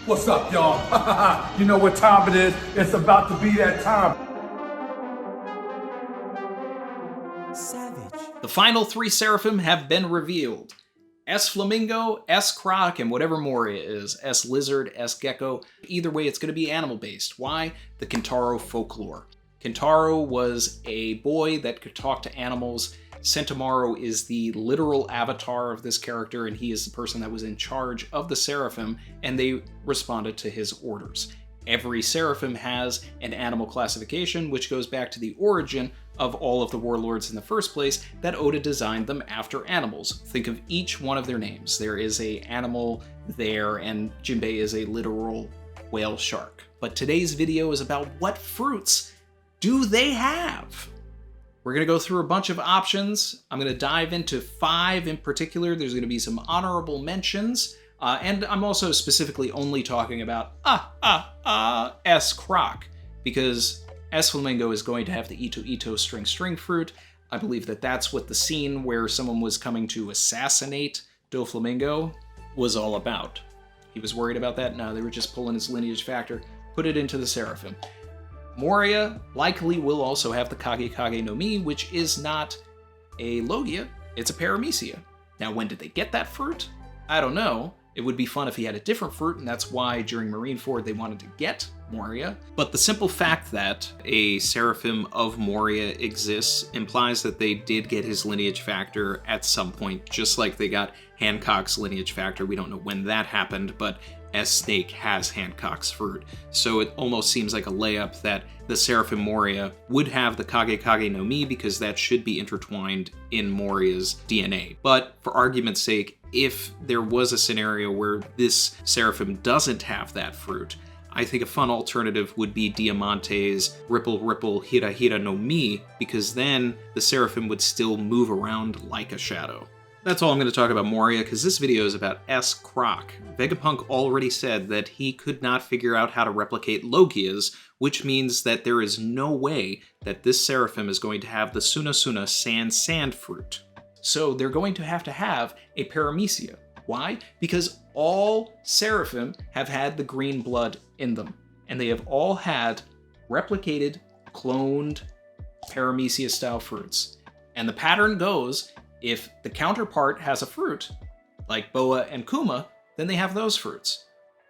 What's up, y'all? You know what time it is. It's about to be that time. Savage. The final 3 Seraphim have been revealed. S-Flamingo, S-Croc, and whatever Moria is. S-Lizard, S-Gecko. Either way, it's going to be animal-based. Why? The Kintaro folklore. Kintaro was a boy that could talk to animals. Sentomaro is the literal avatar of this character, and he is the person that was in charge of the Seraphim, and they responded to his orders. Every Seraphim has an animal classification, which goes back to the origin of all of the warlords in the first place, that Oda designed them after animals. Think of each one of their names. There is a animal there, and Jinbei is a literal whale shark. But today's video is about what fruits do they have? We're going to go through a bunch of options. I'm going to dive into 5 in particular. There's going to be some honorable mentions. And I'm also specifically only talking about S-Croc, because S-Flamingo is going to have the Ito string fruit. I believe that that's what the scene where someone was coming to assassinate Doflamingo was all about. He was worried about that? No, they were just pulling his lineage factor, put it into the Seraphim. Moria likely will also have the Kage no Mi, which is not a Logia, it's a Paramecia. Now, when did they get that fruit? I don't know. It would be fun if he had a different fruit, and that's why during Marineford they wanted to get Moria. But the simple fact that a Seraphim of Moria exists implies that they did get his lineage factor at some point, just like they got Hancock's lineage factor. We don't know when that happened, but S-Snake has Hancock's fruit. So it almost seems like a layup that the Seraphim Moria would have the Kage no Mi, because that should be intertwined in Moria's DNA. But for argument's sake, if there was a scenario where this Seraphim doesn't have that fruit, I think a fun alternative would be Diamante's Ripple Hira no Mi, because then the Seraphim would still move around like a shadow. That's all I'm going to talk about Moria, because this video is about S-Croc. Vegapunk already said that he could not figure out how to replicate Logias, which means that there is no way that this Seraphim is going to have the Suna Sand fruit. So they're going to have a Paramecia. Why? Because all Seraphim have had the green blood in them, and they have all had replicated, cloned Paramecia-style fruits. And the pattern goes, if the counterpart has a fruit, like Boa and Kuma, then they have those fruits.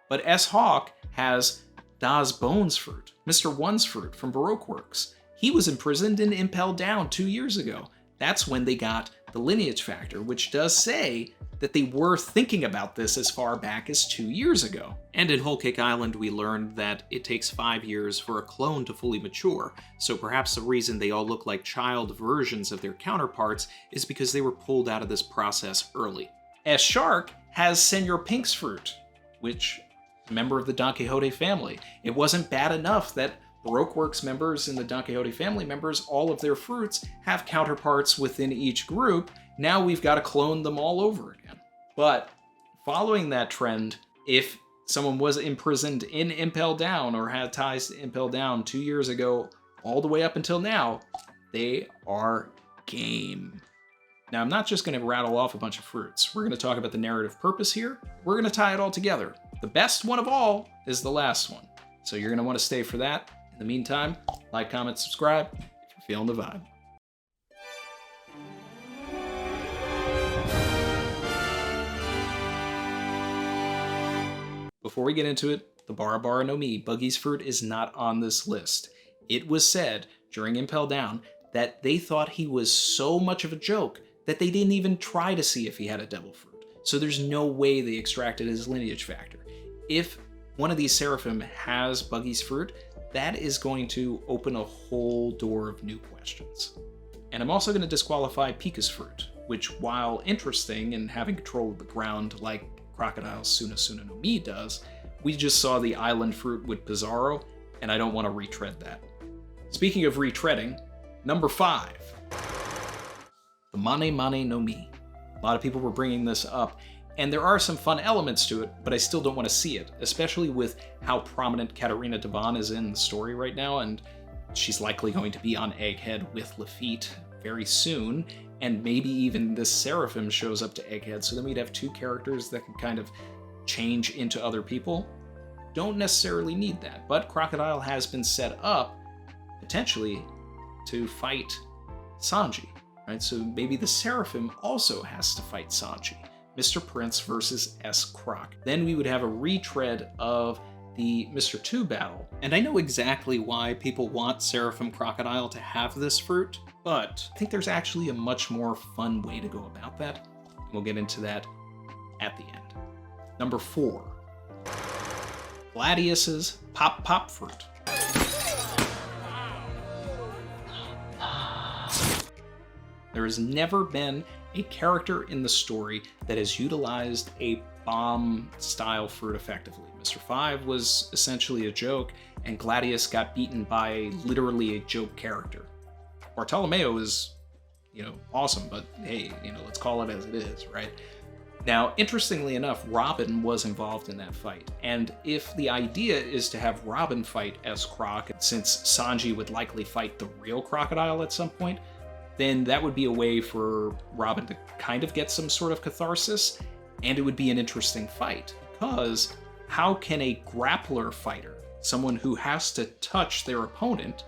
But S-Hawk has Das Bones fruit, Mr. One's fruit from Baroque Works. He was imprisoned and impelled down 2 years ago. That's when they got the lineage factor, which does say that they were thinking about this as far back as 2 years ago. And in Whole Cake Island, we learned that it takes 5 years for a clone to fully mature, so perhaps the reason they all look like child versions of their counterparts is because they were pulled out of this process early. S-Shark has Senor Pink's fruit, which is a member of the Don Quixote family. It wasn't bad enough that Baroque Works members and the Don Quixote family members, all of their fruits have counterparts within each group. Now we've got to clone them all over again. But following that trend, if someone was imprisoned in Impel Down or had ties to Impel Down 2 years ago, all the way up until now, they are game. Now, I'm not just going to rattle off a bunch of fruits. We're going to talk about the narrative purpose here. We're going to tie it all together. The best one of all is the last one. So you're going to want to stay for that. In the meantime, like, comment, subscribe if you're feeling the vibe. Before we get into it, the Bara no Mi, Buggy's fruit, is not on this list. It was said during Impel Down that they thought he was so much of a joke that they didn't even try to see if he had a devil fruit. So there's no way they extracted his lineage factor. If one of these Seraphim has Buggy's fruit, that is going to open a whole door of new questions. And I'm also going to disqualify Pika's fruit, which, while interesting and having control of the ground like Crocodile's Suna no Mi does, we just saw the island fruit with Pizarro, and I don't want to retread that. Speaking of retreading, number 5, the Mane no Mi. A lot of people were bringing this up, and there are some fun elements to it, but I still don't want to see it, especially with how prominent Katarina Devon is in the story right now, and she's likely going to be on Egghead with Lafitte very soon, and maybe even this Seraphim shows up to Egghead, so then we'd have 2 characters that could kind of change into other people. don't necessarily need that, but Crocodile has been set up potentially to fight Sanji, right? So maybe the Seraphim also has to fight Sanji. Mr. Prince versus S-Croc. Then we would have a retread of the Mr. 2 battle. And I know exactly why people want Seraphim Crocodile to have this fruit, but I think there's actually a much more fun way to go about that. We'll get into that at the end. Number 4, Gladius's Pop Pop Fruit. There has never been a character in the story that has utilized a bomb-style fruit effectively. Mr. 5 was essentially a joke, and Gladius got beaten by literally a joke character. Bartolomeo is, awesome, but hey, let's call it as it is, right? Now, interestingly enough, Robin was involved in that fight, and if the idea is to have Robin fight S-Croc, since Sanji would likely fight the real Crocodile at some point, then that would be a way for Robin to kind of get some sort of catharsis, and it would be an interesting fight, because how can a grappler fighter, someone who has to touch their opponent,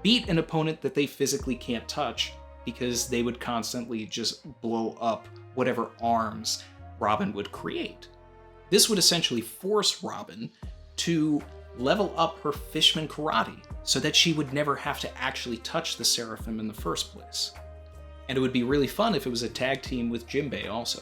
beat an opponent that they physically can't touch because they would constantly just blow up whatever arms Robin would create? This would essentially force Robin to level up her fishman karate so that she would never have to actually touch the Seraphim in the first place. And it would be really fun if it was a tag team with Jinbei also.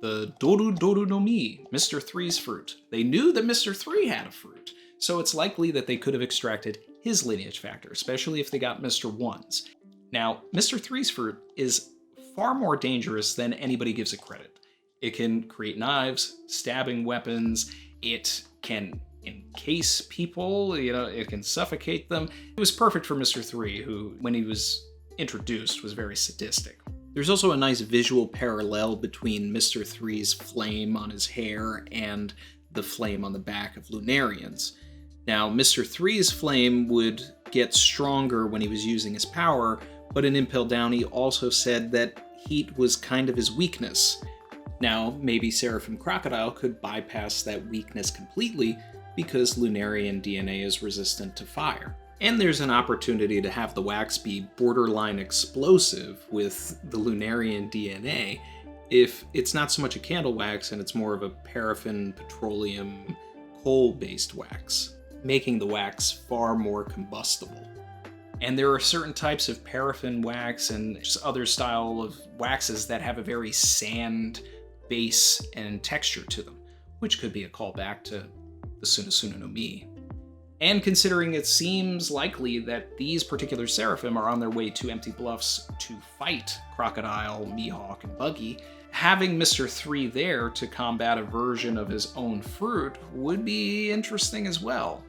The Doru Doru no Mi, Mr. 3's fruit. They knew that Mr. 3 had a fruit, so it's likely that they could have extracted his lineage factor, especially if they got Mr. 1's. Now, Mr. 3's fruit is far more dangerous than anybody gives it credit. It can create knives, stabbing weapons, it can encase people, it can suffocate them. It was perfect for Mr. 3, who, when he was introduced, was very sadistic. There's also a nice visual parallel between Mr. 3's flame on his hair and the flame on the back of Lunarian's. Now, Mr. 3's flame would get stronger when he was using his power, but in Impel Down he also said that heat was kind of his weakness. Now, maybe Seraphim Crocodile could bypass that weakness completely because Lunarian DNA is resistant to fire. And there's an opportunity to have the wax be borderline explosive with the Lunarian DNA if it's not so much a candle wax and it's more of a paraffin, petroleum, coal-based wax, making the wax far more combustible. And there are certain types of paraffin wax and just other style of waxes that have a very sand base and texture to them, which could be a callback to the Sunasuna no Mi. And considering it seems likely that these particular Seraphim are on their way to Empty Bluffs to fight Crocodile, Mihawk, and Buggy, having Mr. 3 there to combat a version of his own fruit would be interesting as well.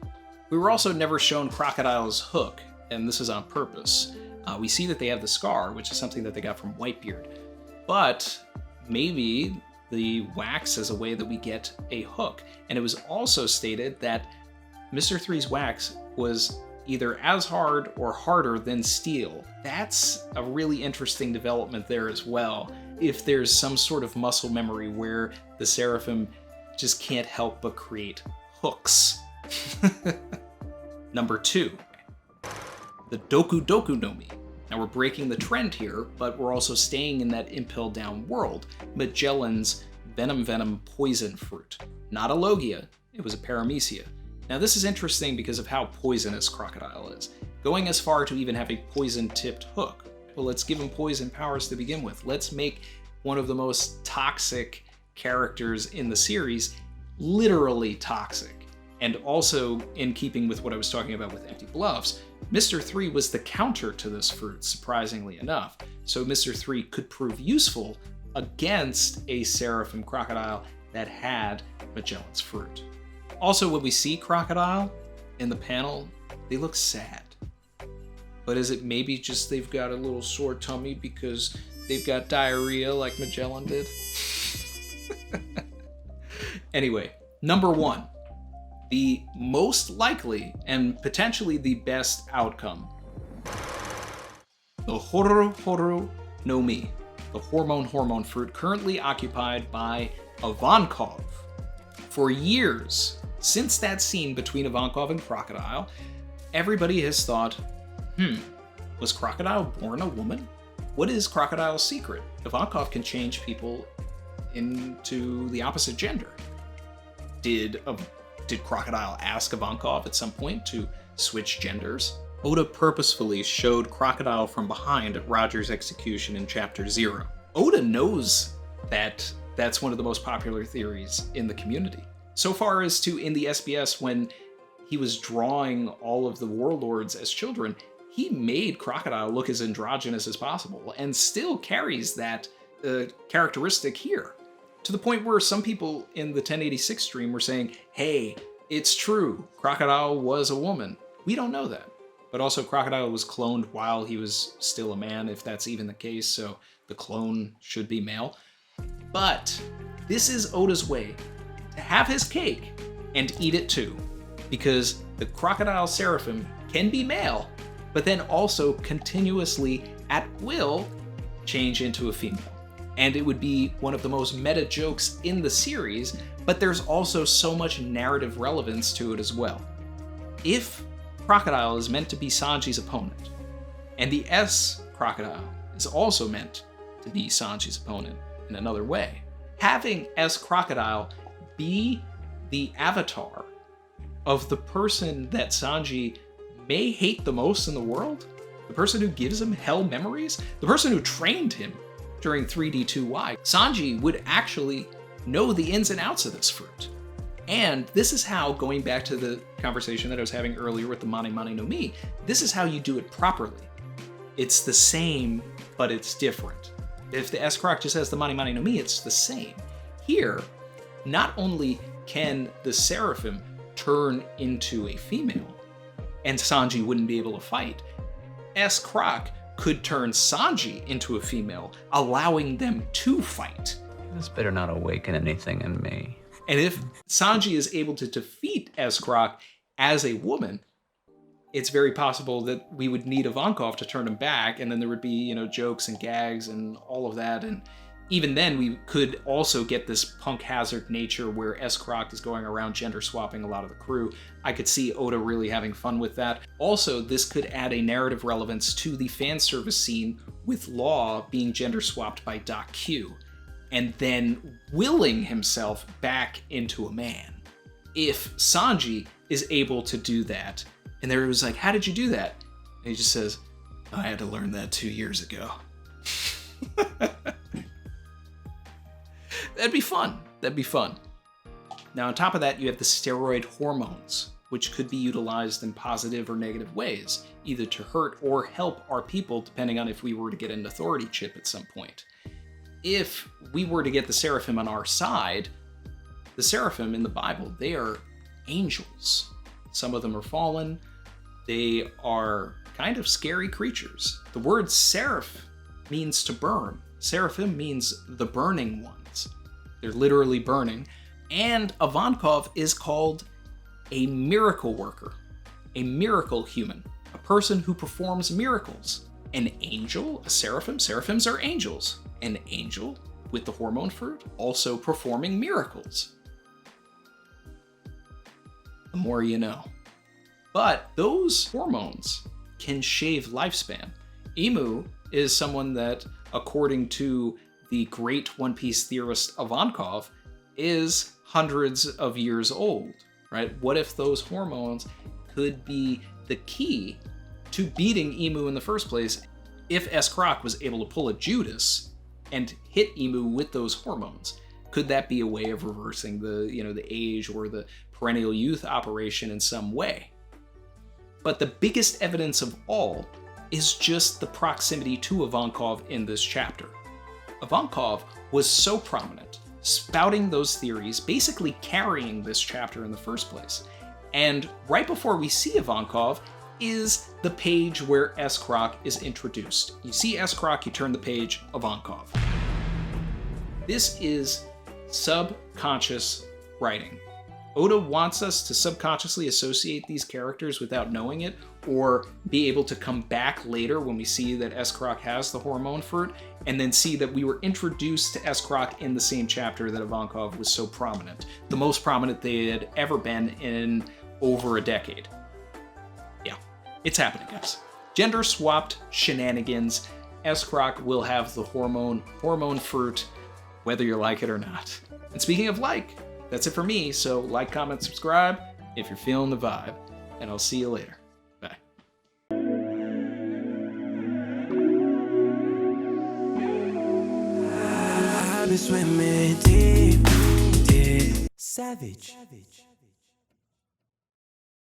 We were also never shown Crocodile's hook, and this is on purpose. We see that they have the scar, which is something that they got from Whitebeard, but maybe the wax is a way that we get a hook. And it was also stated that Mr. 3's wax was either as hard or harder than steel. That's a really interesting development there as well, if there's some sort of muscle memory where the Seraphim just can't help but create hooks. Number 2, the Doku Doku no Mi. Now we're breaking the trend here, but we're also staying in that Impel Down world. Magellan's Venom-venom poison fruit. Not a Logia, it was a Paramecia. Now this is interesting because of how poisonous Crocodile is, going as far to even have a poison-tipped hook. Well, let's give him poison powers to begin with. Let's make one of the most toxic characters in the series literally toxic. And also, in keeping with what I was talking about with Empty Bluffs, Mr. 3 was the counter to this fruit, surprisingly enough. So Mr. 3 could prove useful against a Seraphim Crocodile that had Magellan's fruit. Also, when we see Crocodile in the panel, they look sad. But is it maybe just they've got a little sore tummy because they've got diarrhea like Magellan did? Anyway, number 1. The most likely and potentially the best outcome. The Horo-Horo no Mi, the hormone-hormone fruit currently occupied by Ivankov. For years, since that scene between Ivankov and Crocodile, everybody has thought, was Crocodile born a woman? What is Crocodile's secret? Ivankov can change people into the opposite gender. Did Crocodile ask Ivankov at some point to switch genders? Oda purposefully showed Crocodile from behind at Roger's execution in Chapter 0. Oda knows that that's one of the most popular theories in the community. So far as to in the SBS, when he was drawing all of the warlords as children, he made Crocodile look as androgynous as possible, and still carries that characteristic here. To the point where some people in the 1086 stream were saying, hey, it's true, Crocodile was a woman. We don't know that. But also Crocodile was cloned while he was still a man, if that's even the case, so the clone should be male. But this is Oda's way to have his cake and eat it too, because the Crocodile Seraphim can be male, but then also continuously, at will, change into a female. And it would be one of the most meta jokes in the series, but there's also so much narrative relevance to it as well. If Crocodile is meant to be Sanji's opponent, and the S-Crocodile is also meant to be Sanji's opponent in another way, having S-Crocodile be the avatar of the person that Sanji may hate the most in the world, the person who gives him hell memories, the person who trained him during 3D2Y, Sanji would actually know the ins and outs of this fruit. And this is how, going back to the conversation that I was having earlier with the Mani Mani no Mi, this is how you do it properly. It's the same, but it's different. If the S-Croc just has the Mani Mani no Mi, it's the same. Here, not only can the Seraphim turn into a female, and Sanji wouldn't be able to fight, S-Croc could turn Sanji into a female, allowing them to fight. This better not awaken anything in me. And if Sanji is able to defeat S-Croc as a woman, it's very possible that we would need Ivankov to turn him back, and then there would be, jokes and gags and all of that. And even then, we could also get this punk hazard nature where S-Croc is going around gender swapping a lot of the crew. I could see Oda really having fun with that. Also, this could add a narrative relevance to the fan service scene with Law being gender swapped by Doc Q, and then willing himself back into a man. If Sanji is able to do that, and there was like, how did you do that? And he just says, I had to learn that 2 years ago. That'd be fun. That'd be fun. Now, on top of that, you have the steroid hormones, which could be utilized in positive or negative ways, either to hurt or help our people, depending on if we were to get an authority chip at some point. If we were to get the Seraphim on our side, the Seraphim in the Bible, they are angels. Some of them are fallen. They are kind of scary creatures. The word seraph means to burn. Seraphim means the burning ones. They're literally burning. And Ivankov is called a miracle worker, a miracle human, a person who performs miracles. An angel, a seraphim, seraphims are angels. An angel with the hormone fruit also performing miracles. The more you know. But those hormones can shave lifespan. Imu is someone that, according to the great One Piece theorist Ivankov, is hundreds of years old, right? What if those hormones could be the key to beating Imu in the first place? If S-Croc was able to pull a Judas and hit Imu with those hormones, could that be a way of reversing the age or the perennial youth operation in some way? But the biggest evidence of all is just the proximity to Ivankov in this chapter. Ivankov was so prominent, spouting those theories, basically carrying this chapter in the first place. And right before we see Ivankov is the page where S-Croc is introduced. You see S-Croc, you turn the page, Ivankov. This is subconscious writing. Oda wants us to subconsciously associate these characters without knowing it, or be able to come back later when we see that S-Croc has the hormone fruit, and then see that we were introduced to S-Croc in the same chapter that Ivankov was so prominent. The most prominent they had ever been in over a decade. Yeah, it's happening, guys. Gender-swapped shenanigans. S-Croc will have the hormone fruit, whether you like it or not. And speaking of like, that's it for me, so like, comment, subscribe if you're feeling the vibe, and I'll see you later. Bye. I've been swimming deep, deep. Savage.